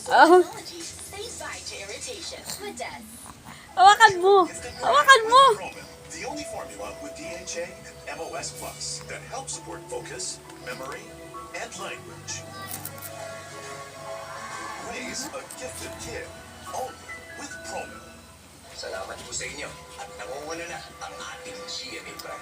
Oh. Hawakan mo. Hawakan mo. The only formula with DHA and MOS Plus that helps support focus, memory, and language. Raise a gifted kid only with Promil. Salamat po sa inyo at nangunguna na ang ating GMA brand.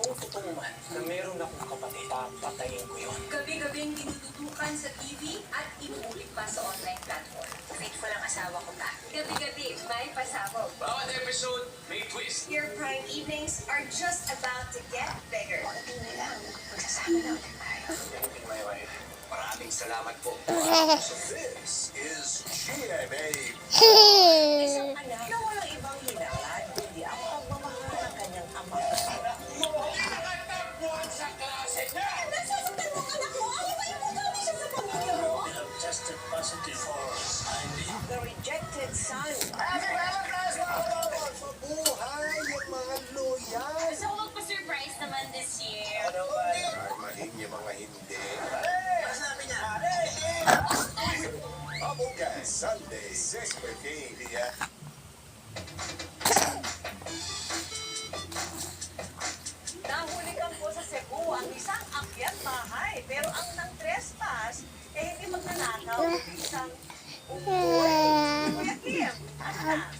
Kung totoo man na meron akong kapatid, papatayin ko yun. Gabi-gabing dinududukan sa TV at inuulit pa sa online platform. Faithful ang asawa ko pa. Gabi-gabi, may pasabog. Bawat episode, may twist. Your prime evenings are just about to get bigger. Hindi na lang, magsasama na ulit tayo. May. Maraming salamat po. So this is GMA. Isang anak na walang ibang hinangad, kundi ang pagmamahal ng kanyang ama. Nakatagpuan sa klase niya! Nasasaktan mo anak mo? Ano ba yung pagkakami siya sa pamilya mo? We have tested positive for Ivy. The rejected son. Mabuhay yung mga loyal. So, magpa-surprise naman this year. Ano ba? Maling yung mga hindi. Sabi niya, Abugas, Sunday, 6:15 p.m. Nahulikan po sa Cebu ang isang akyat bahay. Pero ang nang trespass, hindi magnanakaw, isang unggoy. Kuya Kim, ano na?